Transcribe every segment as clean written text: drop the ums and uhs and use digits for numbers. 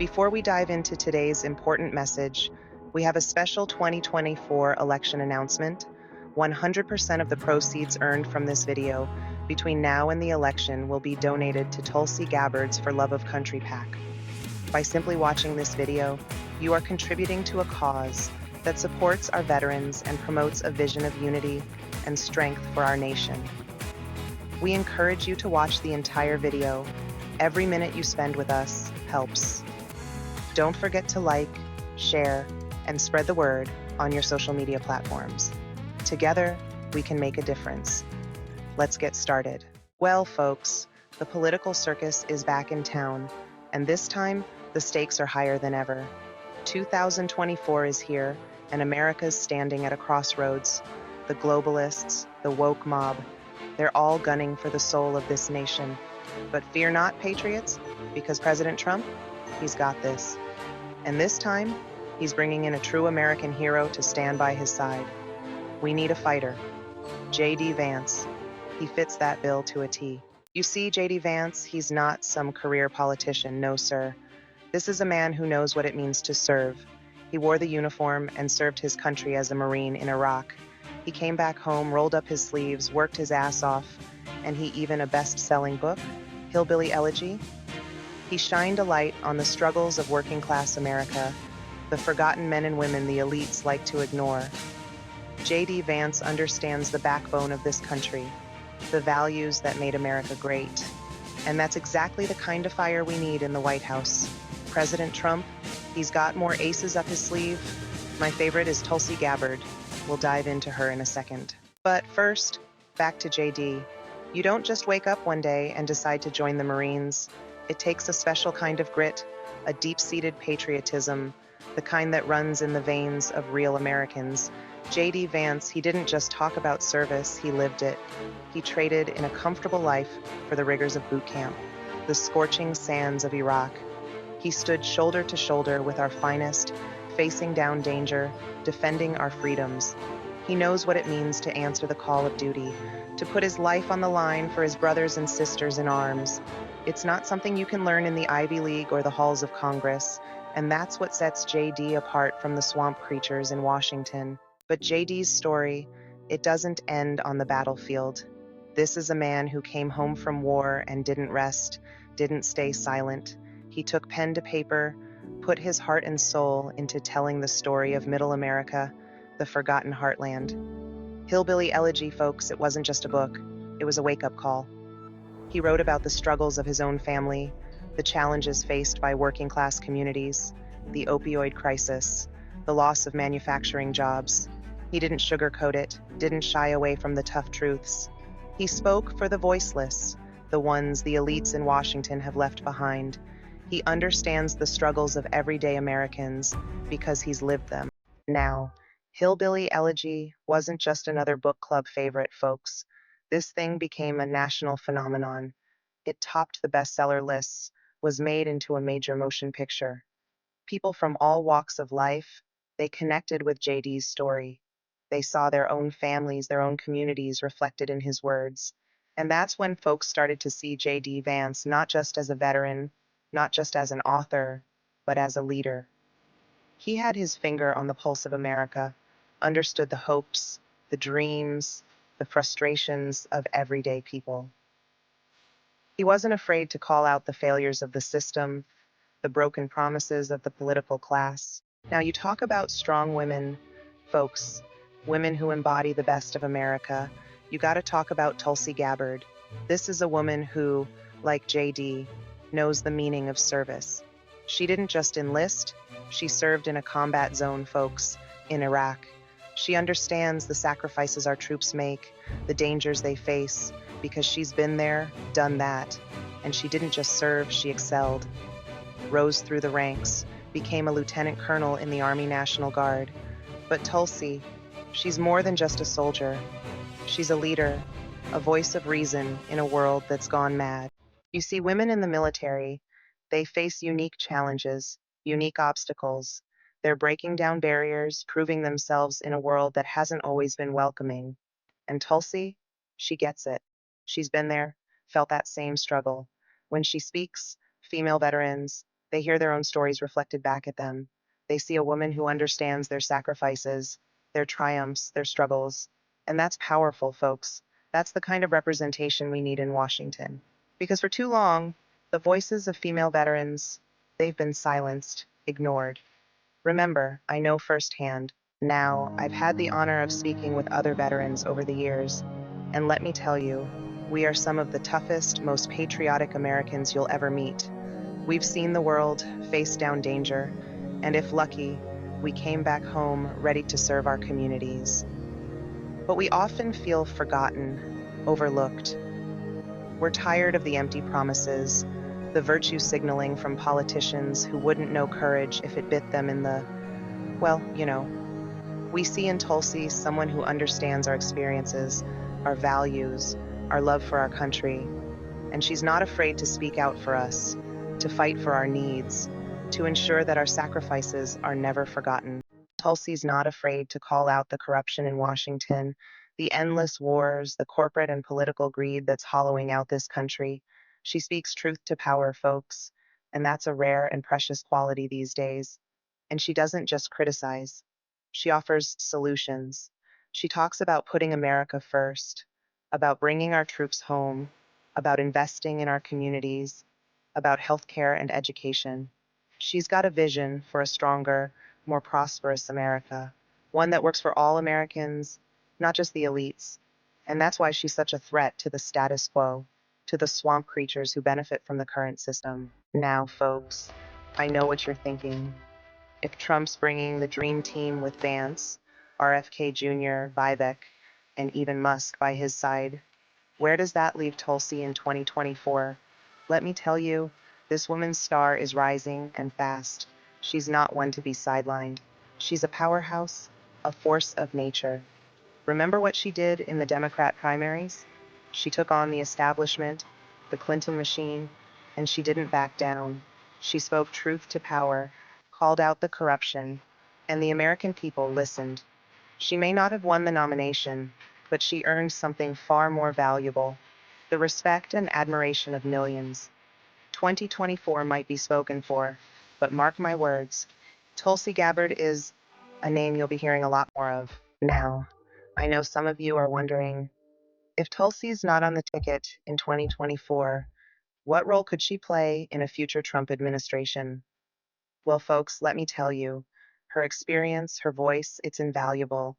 Before we dive into today's important message, we have a special 2024 election announcement. 100% of the proceeds earned from this video between now and the election will be donated to Tulsi Gabbard's For Love of Country PAC. By simply watching this video, you are contributing to a cause that supports our veterans and promotes a vision of unity and strength for our nation. We encourage you to watch the entire video. Every minute you spend with us helps. Don't forget to like, share, and spread the word on your social media platforms. Together, we can make a difference. Let's get started. Well, folks, the political circus is back in town, and this time, the stakes are higher than ever. 2024 is here, and America's standing at a crossroads. The globalists, the woke mob, they're all gunning for the soul of this nation. But fear not, patriots, because President Trump, he's got this. And this time, he's bringing in a true American hero to stand by his side. We need a fighter. J.D. Vance. He fits that bill to a T. You see, J.D. Vance, he's not some career politician, no sir. This is a man who knows what it means to serve. He wore the uniform and served his country as a Marine in Iraq. He came back home, rolled up his sleeves, worked his ass off, and he even a best-selling book, Hillbilly Elegy. He shined a light on the struggles of working-class America, the forgotten men and women the elites like to ignore. J.D. Vance understands the backbone of this country, the values that made America great. And that's exactly the kind of fire we need in the White House. President Trump, he's got more aces up his sleeve. My favorite is Tulsi Gabbard. We'll dive into her in a second. But first, back to J.D. You don't just wake up one day and decide to join the Marines. It takes a special kind of grit, a deep-seated patriotism, the kind that runs in the veins of real Americans. J.D. Vance, he didn't just talk about service, he lived it. He traded in a comfortable life for the rigors of boot camp, the scorching sands of Iraq. He stood shoulder to shoulder with our finest, facing down danger, defending our freedoms. He knows what it means to answer the call of duty, to put his life on the line for his brothers and sisters in arms. It's not something you can learn in the Ivy League or the halls of Congress, and that's what sets J.D. apart from the swamp creatures in Washington. But J.D.'s story, it doesn't end on the battlefield. This is a man who came home from war and didn't rest, didn't stay silent. He took pen to paper, put his heart and soul into telling the story of Middle America, the forgotten heartland. Hillbilly Elegy, folks, it wasn't just a book, it was a wake-up call. He wrote about the struggles of his own family, the challenges faced by working-class communities, the opioid crisis, the loss of manufacturing jobs. He didn't sugarcoat it, didn't shy away from the tough truths. He spoke for the voiceless, the ones the elites in Washington have left behind. He understands the struggles of everyday Americans because he's lived them. Now, Hillbilly Elegy wasn't just another book club favorite, folks. This thing became a national phenomenon. It topped the bestseller lists, was made into a major motion picture. People from all walks of life, they connected with J.D.'s story. They saw their own families, their own communities reflected in his words. And that's when folks started to see J.D. Vance not just as a veteran, not just as an author, but as a leader. He had his finger on the pulse of America, understood the hopes, the dreams, the frustrations of everyday people. He wasn't afraid to call out the failures of the system, the broken promises of the political class. Now, you talk about strong women, folks, women who embody the best of America. You got to talk about Tulsi Gabbard. This is a woman who, like J.D., knows the meaning of service. She didn't just enlist, she served in a combat zone, folks, in Iraq. She understands the sacrifices our troops make, the dangers they face, because she's been there, done that. And she didn't just serve, she excelled. Rose through the ranks, became a lieutenant colonel in the Army National Guard. But Tulsi, she's more than just a soldier. She's a leader, a voice of reason in a world that's gone mad. You see, women in the military, they face unique challenges, unique obstacles. They're breaking down barriers, proving themselves in a world that hasn't always been welcoming. And Tulsi, she gets it. She's been there, felt that same struggle. When she speaks, female veterans, They hear their own stories reflected back at them. They see a woman who understands their sacrifices, their triumphs, their struggles. And that's powerful, folks. That's the kind of representation we need in Washington. Because for too long, the voices of female veterans, they've been silenced, ignored. Remember, I know firsthand. Now, I've had the honor of speaking with other veterans over the years, and let me tell you, we are some of the toughest, most patriotic Americans you'll ever meet. We've seen the world, faced down danger, and if lucky, we came back home ready to serve our communities. But we often feel forgotten, overlooked. We're tired of the empty promises, the virtue signaling from politicians who wouldn't know courage if it bit them in the, well, you know. We see in Tulsi someone who understands our experiences, our values, our love for our country, and she's not afraid to speak out for us, to fight for our needs, to ensure that our sacrifices are never forgotten. Tulsi's not afraid to call out the corruption in Washington, the endless wars, the corporate and political greed that's hollowing out this country. She speaks truth to power, folks, and that's a rare and precious quality these days. And she doesn't just criticize, she offers solutions. She talks about putting America first, about bringing our troops home, about investing in our communities, about healthcare and education. She's got a vision for a stronger, more prosperous America, one that works for all Americans, not just the elites. And that's why she's such a threat to the status quo, to the swamp creatures who benefit from the current system. Now, folks, I know what you're thinking. If Trump's bringing the dream team with Vance, RFK Jr., Vivek, and even Musk by his side, where does that leave Tulsi in 2024? Let me tell you, this woman's star is rising and fast. She's not one to be sidelined. She's a powerhouse, a force of nature. Remember what she did in the Democrat primaries? She took on the establishment, the Clinton machine, and she didn't back down. She spoke truth to power, called out the corruption, and the American people listened. She may not have won the nomination, but she earned something far more valuable, the respect and admiration of millions. 2024 might be spoken for, but mark my words, Tulsi Gabbard is a name you'll be hearing a lot more of. Now, I know some of you are wondering, if Tulsi's not on the ticket in 2024, what role could she play in a future Trump administration? Well, folks, let me tell you, her experience, her voice, it's invaluable.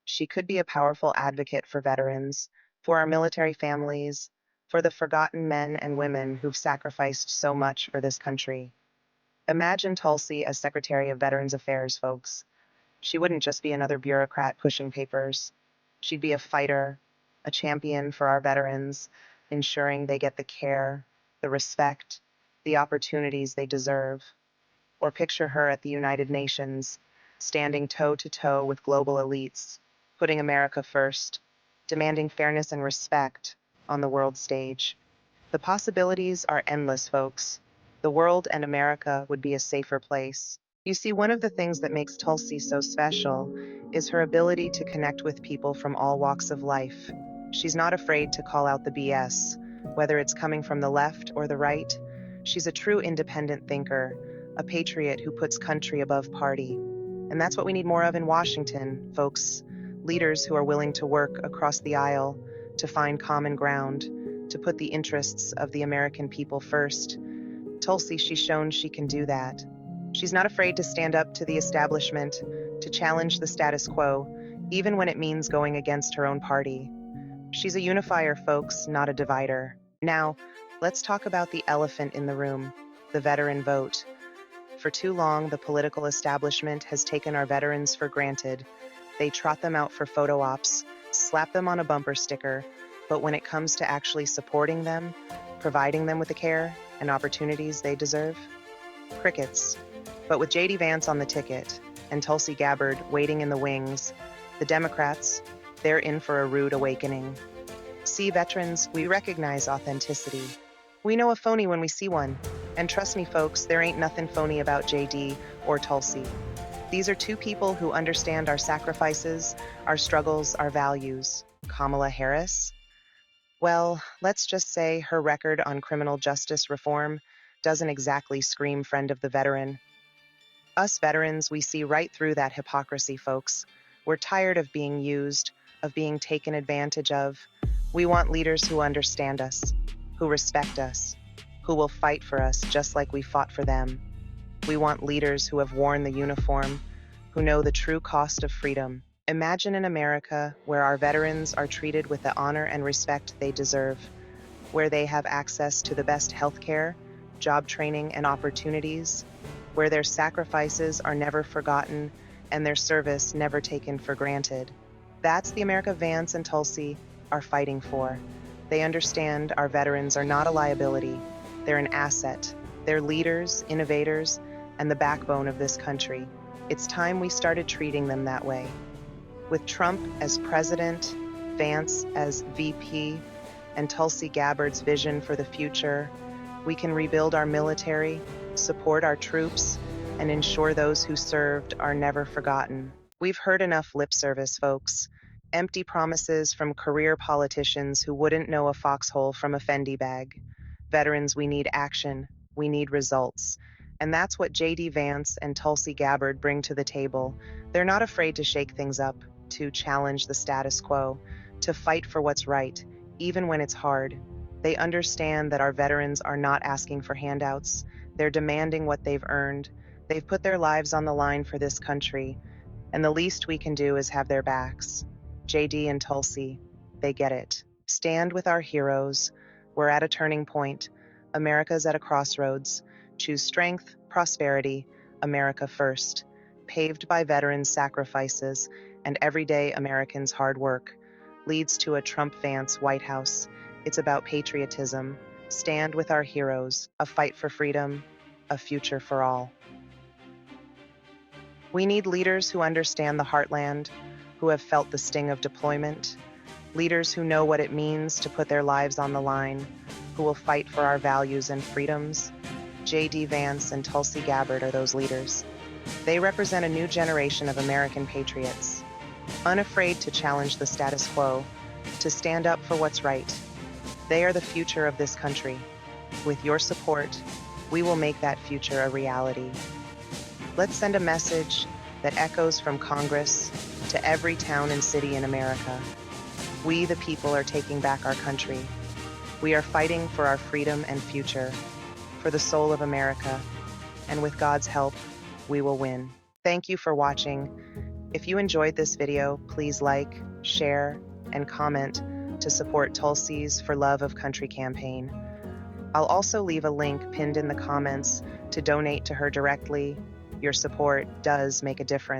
She could be a powerful advocate for veterans, for our military families, for the forgotten men and women who've sacrificed so much for this country. Imagine Tulsi as Secretary of Veterans Affairs, folks. She wouldn't just be another bureaucrat pushing papers. She'd be a fighter, a champion for our veterans, ensuring they get the care, the respect, the opportunities they deserve. Or picture her at the United Nations, standing toe to toe with global elites, putting America first, demanding fairness and respect on the world stage. The possibilities are endless, folks. The world and America would be a safer place. You see, one of the things that makes Tulsi so special is her ability to connect with people from all walks of life. She's not afraid to call out the BS, whether it's coming from the left or the right. She's a true independent thinker, a patriot who puts country above party. And that's what we need more of in Washington, folks. Leaders who are willing to work across the aisle, to find common ground, to put the interests of the American people first. Tulsi, she's shown she can do that. She's not afraid to stand up to the establishment, to challenge the status quo, even when it means going against her own party. She's a unifier, folks, not a divider. Now, let's talk about the elephant in the room, the veteran vote. For too long, the political establishment has taken our veterans for granted. They trot them out for photo ops, slap them on a bumper sticker, but when it comes to actually supporting them, providing them with the care and opportunities they deserve, crickets. But with J.D. Vance on the ticket and Tulsi Gabbard waiting in the wings, the Democrats, they're in for a rude awakening. See, veterans, we recognize authenticity. We know a phony when we see one. And trust me, folks, there ain't nothing phony about JD or Tulsi. These are two people who understand our sacrifices, our struggles, our values. Kamala Harris? Well, let's just say her record on criminal justice reform doesn't exactly scream friend of the veteran. Us veterans, we see right through that hypocrisy, folks. We're tired of being used, of being taken advantage of. We want leaders who understand us, who respect us, who will fight for us just like we fought for them. We want leaders who have worn the uniform, who know the true cost of freedom. Imagine an America where our veterans are treated with the honor and respect they deserve, where they have access to the best healthcare, job training, and opportunities, where their sacrifices are never forgotten and their service never taken for granted. That's the America Vance and Tulsi are fighting for. They understand our veterans are not a liability, they're an asset. They're leaders, innovators, and the backbone of this country. It's time we started treating them that way. With Trump as president, Vance as VP, and Tulsi Gabbard's vision for the future, we can rebuild our military, support our troops, and ensure those who served are never forgotten. We've heard enough lip service, folks. Empty promises from career politicians who wouldn't know a foxhole from a Fendi bag. Veterans, we need action. We need results. And that's what J.D. Vance and Tulsi Gabbard bring to the table. They're not afraid to shake things up, to challenge the status quo, to fight for what's right, even when it's hard. They understand that our veterans are not asking for handouts. They're demanding what they've earned. They've put their lives on the line for this country, and the least we can do is have their backs. J.D. and Tulsi, they get it. Stand with our heroes. We're at a turning point. America's at a crossroads. Choose strength, prosperity, America first. Paved by veterans' sacrifices and everyday Americans' hard work. Leads to a Trump Vance White House. It's about patriotism. Stand with our heroes. A fight for freedom. A future for all. We need leaders who understand the heartland, who have felt the sting of deployment. Leaders who know what it means to put their lives on the line, who will fight for our values and freedoms. J.D. Vance and Tulsi Gabbard are those leaders. They represent a new generation of American patriots, unafraid to challenge the status quo, to stand up for what's right. They are the future of this country. With your support, we will make that future a reality. Let's send a message that echoes from Congress to every town and city in America. We, the people, are taking back our country. We are fighting for our freedom and future, for the soul of America, and with God's help, we will win. Thank you for watching. If you enjoyed this video, please like, share, and comment to support Tulsi's For Love of Country campaign. I'll also leave a link pinned in the comments to donate to her directly. Your support does make a difference.